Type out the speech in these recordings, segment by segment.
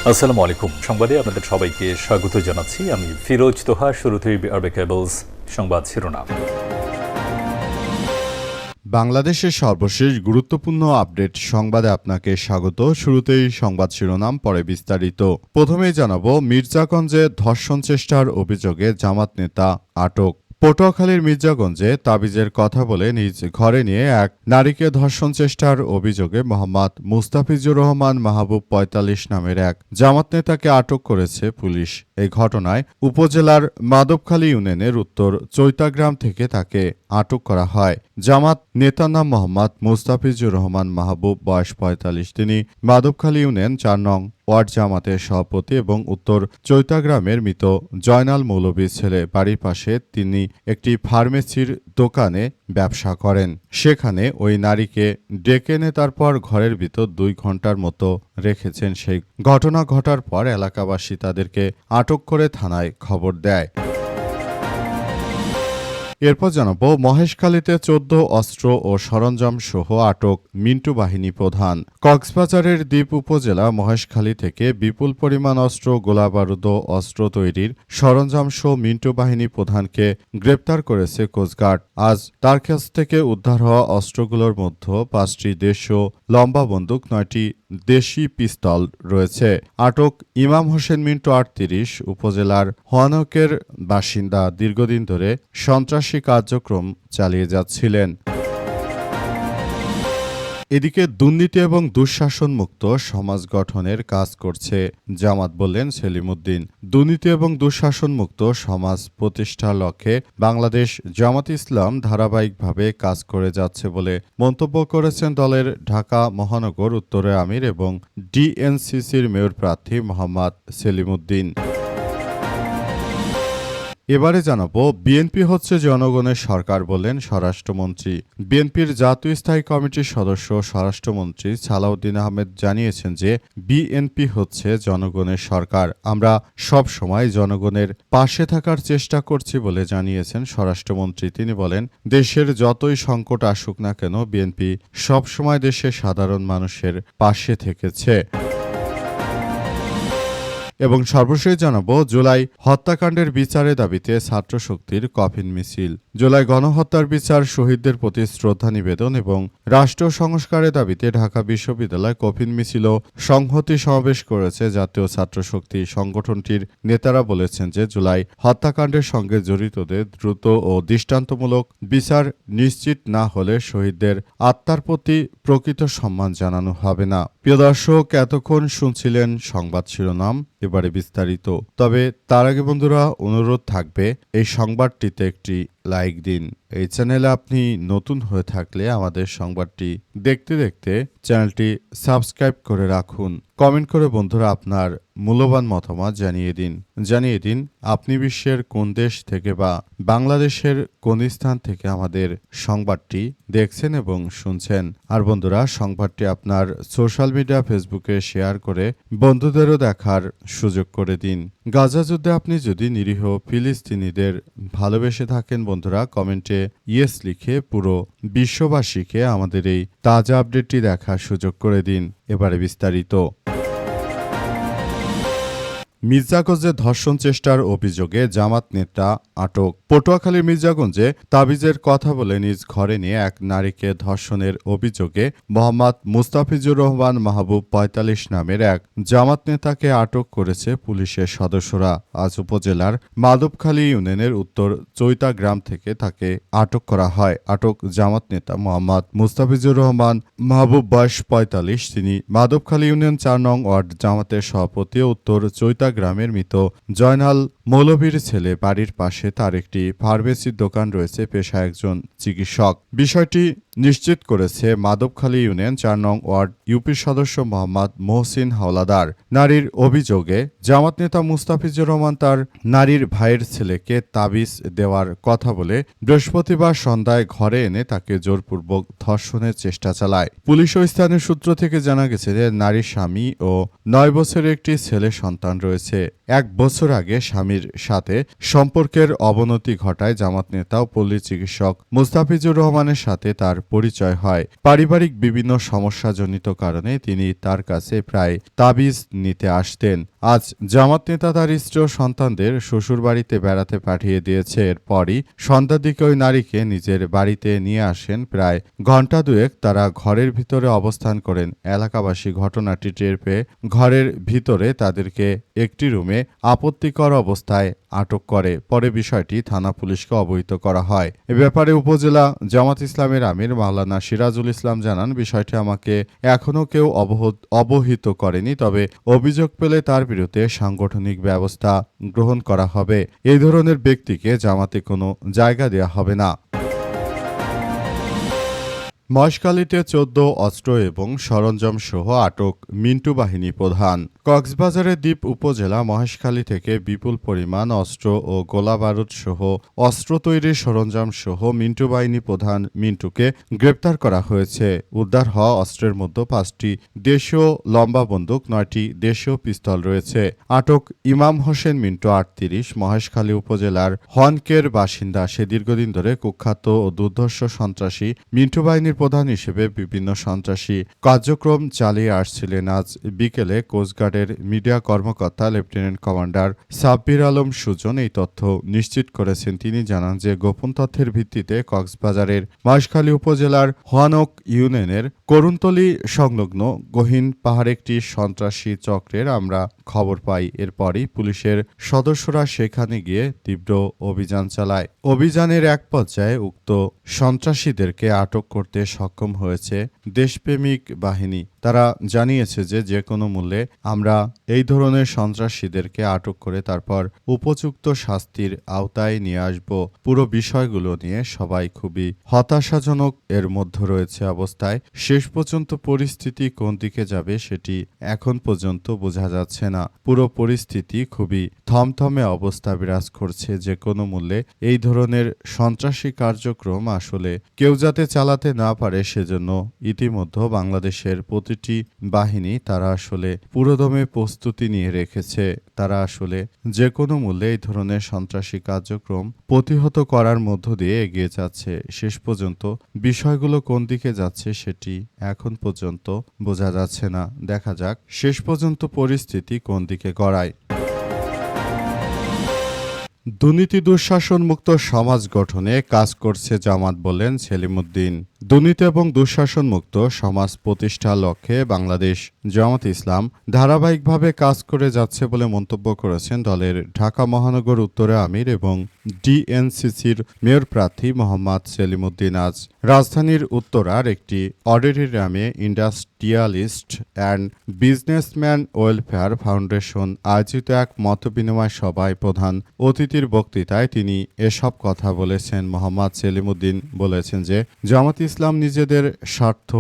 আসসালামু আলাইকুম। সংবাদে আপনাদের সবাইকে স্বাগত জানাচ্ছি। আমি ফিরোজ তোহা। শুরুতেই আরবে কেবলস সংবাদ শিরোনাম। বাংলাদেশের সর্বশেষ গুরুত্বপূর্ণ আপডেট সংবাদে আপনাকে স্বাগত। শুরুতেই সংবাদ শিরোনাম, পরে বিস্তারিত। প্রথমেই জানাবো, মির্জাগঞ্জে ধর্ষণ চেষ্টার অভিযোগে জামাত নেতা আটক। পটুয়াখালীর মির্জাগঞ্জে তাবিজের কথা বলে নিজ ঘরে নিয়ে এক নারীকে ধর্ষণ চেষ্টার অভিযোগে মোহাম্মদ মুস্তাফিজুর রহমান মাহবুব ৪৫ নামের এক জামাত নেতাকে আটক করেছে পুলিশ। এই ঘটনায় উপজেলার মাধবখালী ইউনিয়নের উত্তর চৈতাগ্রাম থেকে তাকে আটক করা হয়। জামাত নেতার নাম মোহাম্মদ মুস্তাফিজুর রহমান মাহবুব, বয়স ৪৫। তিনি মাধবখালী ইউনিয়ন ৪ নং ওয়ার্ড জামাতের সভাপতি এবং উত্তর চৈতাগ্রামের মৃত জয়নাল মৌলভীর ছেলে। বাড়ির পাশে তিনি একটি ফার্মেসির দোকানে ব্যবসা করেন। সেখানে ওই নারীকে ডেকে এনে তারপর ঘরের ভিতর ২ ঘন্টার মতো রেখেছেন। সেই ঘটনা ঘটার পর এলাকাবাসী তাদেরকে আটক করে থানায় খবর দেয়। এরপর জানাবো, মহেশখালীতে ১৪ অস্ত্র ও সরঞ্জাম সহ আটক মিন্টু বাহিনী প্রধান। কক্সবাজারের দ্বীপ উপজেলা মহেশখালী থেকে বিপুল পরিমাণ অস্ত্র, গোলাবারুদ, অস্ত্র তৈরির সরঞ্জাম সহ মিন্টু বাহিনী প্রধানকে গ্রেপ্তার করেছে কোস্টগার্ড। আজ তার কাছ থেকে উদ্ধার হওয়া অস্ত্রগুলোর মধ্যে ৫টি দেশীয় লম্বা বন্দুক, ৯টি দেশি পিস্তল রয়েছে। আটক ইমাম হোসেন মিন্টু ৩৮ উপজেলার হোয়ানকের বাসিন্দা। দীর্ঘদিন ধরে সন্ত্রাসী কার্যক্রম চালিয়ে যাচ্ছিলেন। এদিকে দুর্নীতি এবং দুঃশাসন মুক্ত সমাজ গঠনের কাজ করছে জামাত, বললেন সেলিম উদ্দিন। দুর্নীতি এবং দুঃশাসন মুক্ত সমাজ প্রতিষ্ঠার লক্ষ্যে বাংলাদেশ জামাত ইসলাম ধারাবাহিকভাবে কাজ করে যাচ্ছে বলে মন্তব্য করেছেন দলের ঢাকা মহানগর উত্তরের আমির এবং ডিএনসিসির মেয়র প্রার্থী মোহাম্মদ সেলিম উদ্দিন। এবারে জানাবো, বিএনপি হচ্ছে জনগণের সরকার, বললেন স্বরাষ্ট্রমন্ত্রী। বিএনপির জাতীয় স্থায়ী কমিটির সদস্য স্বরাষ্ট্রমন্ত্রী সালাউদ্দিন আহমেদ জানিয়েছেন যে বিএনপি হচ্ছে জনগণের সরকার। আমরা সব সময় জনগণের পাশে থাকার চেষ্টা করছি বলে জানিয়েছেন স্বরাষ্ট্রমন্ত্রী। তিনি বলেন, দেশের যতই সংকট আসুক না কেন বিএনপি সব সময় দেশের সাধারণ মানুষের পাশে থেকেছে। এবং সর্বশেষ জানাবো, জুলাই হত্যাকাণ্ডের বিচারের দাবিতে ছাত্রশক্তির কফিন মিছিল। জুলাই গণহত্যার বিচার, শহীদদের প্রতি শ্রদ্ধা নিবেদন এবং রাষ্ট্র সংস্কারের দাবিতে ঢাকা বিশ্ববিদ্যালয় কফিন মিছিল ও সংহতি সমাবেশ করেছে জাতীয় ছাত্রশক্তি। সংগঠনটির নেতারা বলেছেন যে জুলাই হত্যাকাণ্ডের সঙ্গে জড়িতদের দ্রুত ও দৃষ্টান্তমূলক বিচার নিশ্চিত না হলে শহীদদের আত্মার প্রতি প্রকৃত সম্মান জানানো হবে না। প্রিয় দর্শক, এতক্ষণ শুনছিলেন সংবাদ শিরোনাম, এবারে বিস্তারিত। তবে তার আগে বন্ধুরা, অনুরোধ থাকবে এই সংবাদটিতে একটি লাইক দিন। এই চ্যানেলে আপনি নতুন হয়ে থাকলে আমাদের সংবাদটি দেখতে দেখতে চ্যানেলটি সাবস্ক্রাইব করে রাখুন। কমেন্ট করে বন্ধুরা আপনার মূল্যবান মতামত জানিয়ে দিন আপনি বিশ্বের কোন দেশ থেকে বা বাংলাদেশের কোন স্থান থেকে আমাদের সংবাদটি দেখছেন এবং শুনছেন। আর বন্ধুরা, সংবাদটি আপনার সোশ্যাল মিডিয়া ফেসবুকে শেয়ার করে বন্ধুদেরও দেখার সুযোগ করে দিন। গাজা যুদ্ধে আপনি যদি নিরীহ ফিলিস্তিনিদের ভালোবেসে থাকেন বন্ধুরা, কমেন্টে ইয়েস লিখে পুরো বিশ্ববাসীকে আমাদের এই তাজা আপডেটটি দেখার সুযোগ করে দিন। এবারে বিস্তারিত। মির্জাগঞ্জে ধর্ষণ চেষ্টার অভিযোগে জামাত নেতা আটক। পটুয়াখালীর মির্জাগঞ্জে তাবিজের কথা বলে নিজ ঘরে নিয়ে এক নারীকে ধর্ষণের অভিযোগে মোহাম্মদ মুস্তাফিজুর রহমান মাহবুব ৪৫ নামের এক জামাত নেতাকে আটক করেছে পুলিশের সদস্যরা। আজ উপজেলার মাধবখালী ইউনিয়নের উত্তর চৈতাগ্রাম থেকে তাকে আটক করা হয়। আটক জামাত নেতা মোহাম্মদ মুস্তাফিজুর রহমান মাহবুব, বয়স ৪৫। তিনি মাধবখালী ইউনিয়ন ৪ নং ওয়ার্ড জামাতের সভাপতি ও উত্তর গ্রামের মৃত জয়নাল মৌলভীর ছেলে। বাড়ির পাশে তার একটি ফার্মেসির দোকান রয়েছে, পেশায় একজন চিকিৎসক। বিষয়টি নিশ্চিত করেছে মাধবখালী ইউনিয়ন ৪ নং ওয়ার্ড ইউপি সদস্য মোহাম্মদ মহসিন হাওলাদার। নারীর অভিযোগে জামাত নেতা মুস্তাফিজুর রহমান তার নারীর ভাইয়ের ছেলেকে তাবিজ দেওয়ার কথা বলে বৃহস্পতিবার সন্ধ্যায় ঘরে এনে তাকে জোরপূর্বক ধর্ষণের চেষ্টা চালায়। পুলিশ ও স্থানীয় সূত্র থেকে জানা গেছে যে নারীর স্বামী ও ৯ বছরের একটি ছেলে সন্তান রয়েছে। বছর আগে স্বামীর সাথে সম্পর্কের অবনতি ঘটায় জামাত নেতা ও পল্লী চিকিৎসক মুস্তাফিজুর রহমানের সাথে তার পরিচয় হয়। পারিবারিক বিভিন্ন সমস্যাজনিত কারণে তিনি তার কাছে প্রায় তাবিজ নিতে আসতেন। আজ জামাত নেতা তার স্ত্রী ও সন্তানদের শ্বশুরবাড়িতে বেড়াতে পাঠিয়ে দিয়েছে। এরপরই সন্ধ্যার দিকে ওই নারীকে নিজের বাড়িতে নিয়ে আসেন। প্রায় ঘণ্টা দুয়েক তারা ঘরের ভিতরে অবস্থান করেন। এলাকাবাসী ঘটনাটি টের পেয়ে ঘরের ভিতরে তাদেরকে একটি রুমে আপত্তিকর অবস্থায় আটক করে। পরে বিষয়টি থানা পুলিশকে অবহিত করা হয়। এ ব্যাপারে উপজেলা জামাত ইসলামের আমির মাওলানা সিরাজুল ইসলাম জানান, বিষয়টি আমাকে এখনও কেউ অবহিত করেনি, তবে অভিযোগ পেলে তার বিরুদ্ধে সাংগঠনিক ব্যবস্থা গ্রহণ করা হবে। এই ধরনের ব্যক্তিকে জামাতে কোনো জায়গা দেওয়া হবে না। মহেশখালীতে ১৪ অস্ত্র এবং সরঞ্জাম সহ আটক মিন্টু বাহিনী প্রধান। কক্সবাজারের দ্বীপ উপজেলা মহেশখালী থেকে বিপুল পরিমাণ অস্ত্র ও গোলাবারুদ সহ অস্ত্র তৈরির সরঞ্জাম সহ মিন্টু বাহিনী প্রধান মিন্টুকে গ্রেপ্তার করা হয়েছে। উদ্ধার হওয়া অস্ত্রের মধ্যে ৫টি দেশীয় লম্বা বন্দুক, ৯টি দেশীয় পিস্তল রয়েছে। আটক ইমাম হোসেন মিন্টু ৩৮ মহেশখালী উপজেলার হনকের বাসিন্দা। সে দীর্ঘদিন ধরে কুখ্যাত ও দুর্ধর্ষ সন্ত্রাসী মিন্টু বাহিনীর প্রধান হিসেবে বিভিন্ন সন্ত্রাসী কার্যক্রম চালিয়ে আসছিলেন। আজ বিকেলে কোস্টগার্ডের মিডিয়া কর্মকর্তা লেফটেন্যান্ট কমান্ডার সাব্বির আলম সুজন এই তথ্য নিশ্চিত করেছেন। তিনি জানান যে গোপন তথ্যের ভিত্তিতে কক্সবাজারের মহেশখালী উপজেলার হোয়ানক ইউনিয়নের করুণতলী সংলগ্ন গহীন পাহাড়ে একটি সন্ত্রাসী চক্রের আমরা খবর পাই। এরপরই পুলিশের সদস্যরা সেখানে গিয়ে তীব্র অভিযান চালায়। অভিযানের এক পর্যায়ে উক্ত সন্ত্রাসীদেরকে আটক করতে সক্ষম হয়েছে দেশপ্রেমিক বাহিনী। তারা জানিয়েছে যে কোনো মূল্যে আমরা এই ধরনের সন্ত্রাসীদেরকে আটক করে তারপর উপযুক্ত শাস্তির আওতায় নিয়ে আসব। পুরো বিষয়গুলো নিয়ে সবাই খুবই হতাশাজনক এর মধ্যে রয়েছে অবস্থায়। শেষ পর্যন্ত পরিস্থিতি কোন দিকে যাবে সেটি এখন পর্যন্ত বোঝা যাচ্ছে না। পুরো পরিস্থিতি খুবই থমথমে অবস্থা বিরাজ করছে। যে কোনো মূল্যে এই ধরনের সন্ত্রাসী কার্যক্রম আসলে কেউ যাতে চালাতে না পারে সেজন্য ইতিমধ্যে বাংলাদেশের প্রতিটি বাহিনী তারা আসলে পুরোদমে প্রস্তুতি নিয়ে রেখেছে। তারা আসলে যে কোনো মূল্যে এই ধরনের সন্ত্রাসী কার্যক্রম প্রতিহত করার মধ্য দিয়ে এগিয়ে যাচ্ছে। শেষ পর্যন্ত বিষয়গুলো কোন দিকে যাচ্ছে সেটি এখন পর্যন্ত বোঝা যাচ্ছে না। দেখা যাক শেষ পর্যন্ত পরিস্থিতি কোন দিকে গড়ায়। দুর্নীতি দুঃশাসন মুক্ত সমাজ গঠনে কাজ করছে জামাত, বললেন সেলিম উদ্দিন। দুর্নীতি এবং দুঃশাসন মুক্ত সমাজ প্রতিষ্ঠার লক্ষ্যে বাংলাদেশ জামাত ইসলাম ধারাবাহিকভাবে কাজ করে যাচ্ছে বলে মন্তব্য করেছেন দলের ঢাকা মহানগর উত্তরে আমির এবং ডিএনসিসির মেয়র প্রার্থী মোহাম্মদ সেলিম উদ্দিন। আজ রাজধানীর উত্তরার একটি অডিটোরিয়ামে industrialist and businessman welfare foundation আয়োজিত এক মতবিনিময় সভায় প্রধান অতিথির বক্তৃতায় তিনি এসব কথা বলেছেন। মোহাম্মদ সেলিম উদ্দিন বলেছেন যে জামাত ইসলাম নিজেদের স্বার্থ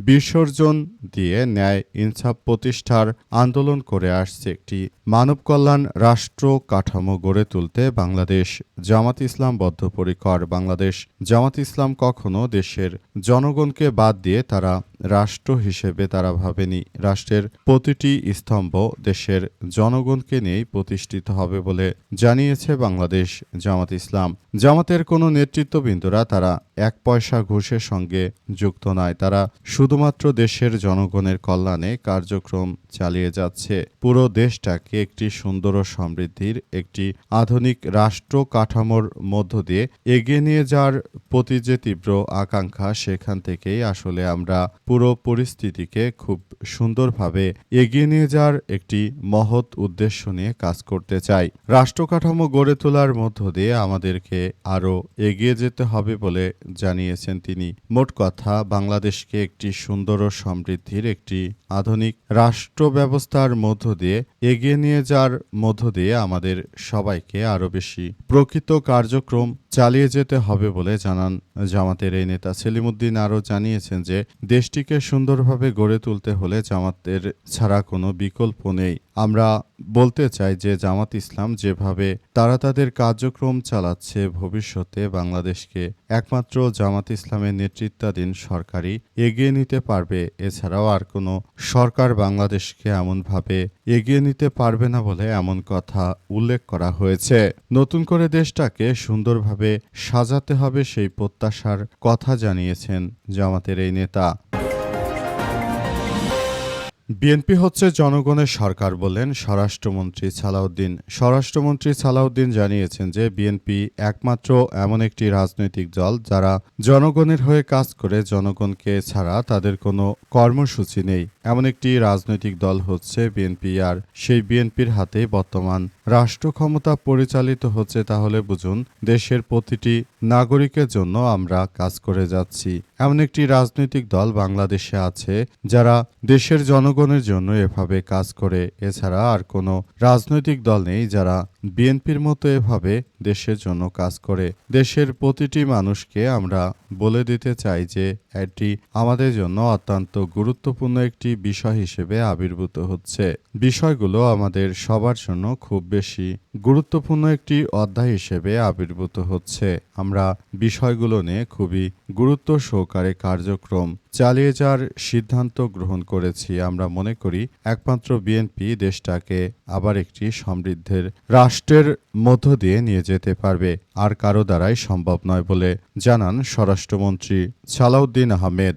বিসর্জন দিয়ে ন্যায় ইনসাফ প্রতিষ্ঠার আন্দোলন করে আসছে। একটি মানব কল্যাণ রাষ্ট্র কাঠামো গড়ে তুলতে বাংলাদেশ জামাত ইসলাম বদ্ধপরিকর। বাংলাদেশ জামাত ইসলাম কখনো দেশের জনগণকে বাদ দিয়ে তারা রাষ্ট্র হিসেবে তারা ভাবেনি। রাষ্ট্রের প্রতিটি স্তম্ভ দেশের জনগণকে নিয়েই প্রতিষ্ঠিত হবে বলে জানিয়েছে বাংলাদেশ জামাত ইসলাম। জামাতের কোনো নেতৃত্ববৃন্দরা তারা এক পয়সা ঘুষের সঙ্গে যুক্ত নয়। তারা শুধুমাত্র দেশের জনগণের কল্যাণে কার্যক্রম চালিয়ে যাচ্ছে। পুরো দেশটাকে একটি সুন্দর ও সমৃদ্ধির একটি আধুনিক রাষ্ট্র কাঠামোর মধ্য দিয়ে এগিয়ে নিয়ে যাওয়ার প্রতি যে তীব্র আকাঙ্ক্ষা, সেখান থেকেই আসলে আমরা পুরো পরিস্থিতিকে খুব সুন্দরভাবে এগিয়ে নিয়ে যাওয়ার একটি মহৎ উদ্দেশ্য নিয়ে কাজ করতে চাই। রাষ্ট্র কাঠামো গড়ে তোলার মধ্য দিয়ে আমাদেরকে আরও এগিয়ে যেতে হবে বলে জানিয়েছেন তিনি। মোট কথা, বাংলাদেশকে একটি সুন্দর ও সমৃদ্ধির একটি আধুনিক রাষ্ট্র ব্যবস্থার মধ্য দিয়ে এগিয়ে নিয়ে যাওয়ার মধ্য দিয়ে আমাদের সবাইকে আরও বেশি প্রকৃত কার্যক্রম চালিয়ে যেতে হবে বলে জানান জামাতের এই নেতা। সেলিমউদ্দিন আরও জানিয়েছেন যে দেশটিকে সুন্দরভাবে গড়ে তুলতে হলে জামাতের ছাড়া কোনো বিকল্প নেই। আমরা বলতে চাই যে জামাত ইসলাম যেভাবে তারা তাদের কার্যক্রম চালাচ্ছে, ভবিষ্যতে বাংলাদেশকে একমাত্র জামাত ইসলামের নেতৃত্বাধীন সরকারই এগিয়ে নিতে পারবে। এছাড়াও আর কোনো সরকার বাংলাদেশকে এমনভাবে এগিয়ে নিতে পারবে না বলে এমন কথা উল্লেখ করা হয়েছে। নতুন করে দেশটাকে সুন্দরভাবে সাজাতে হবে সেই প্রত্যাশার কথা জানিয়েছেন জামাতের এই নেতা। বিএনপি হচ্ছে জনগণের সরকার বললেন স্বরাষ্ট্রমন্ত্রী সালাউদ্দিন। স্বরাষ্ট্রমন্ত্রী সালাউদ্দিন জানিয়েছেন যে বিএনপি একমাত্র এমন একটি রাজনৈতিক দল যারা জনগণের হয়ে কাজ করে, জনগণকে ছাড়া তাদের কোনো কর্মসূচি নেই। এমন একটি রাজনৈতিক দল হচ্ছে বিএনপি, আর সেই বিএনপির হাতে বর্তমান রাষ্ট্র ক্ষমতা পরিচালিত হচ্ছে। তাহলে বুঝুন দেশের প্রতিটি নাগরিকের জন্য আমরা কাজ করে যাচ্ছি। এমন একটি রাজনৈতিক দল বাংলাদেশে আছে যারা দেশের জনগণের জন্য এভাবে কাজ করে। এছাড়া আর কোনো রাজনৈতিক দল নেই যারা বিএনপির মতো এভাবে দেশের জন্য কাজ করে। দেশের প্রতিটি মানুষকে আমরা বলে দিতে চাই যে এটি আমাদের জন্য অত্যন্ত গুরুত্বপূর্ণ একটি বিষয় হিসেবে আবির্ভূত হচ্ছে। বিষয়গুলো আমাদের সবার জন্য খুব বেশি গুরুত্বপূর্ণ একটি অধ্যায় হিসেবে আবির্ভূত হচ্ছে। আমরা বিষয়গুলো নিয়ে খুবই গুরুত্ব সহকারে কার্যক্রম চালিয়ে যাওয়ার সিদ্ধান্ত গ্রহণ করেছি। আমরা মনে করি একমাত্র বিএনপি দেশটাকে আবার একটি সমৃদ্ধের রাষ্ট্রের মধ্য দিয়ে নিয়ে যেতে পারবে, আর কারো দ্বারাই সম্ভব নয় বলে জানান স্বরাষ্ট্রমন্ত্রী সালাউদ্দিন আহমেদ।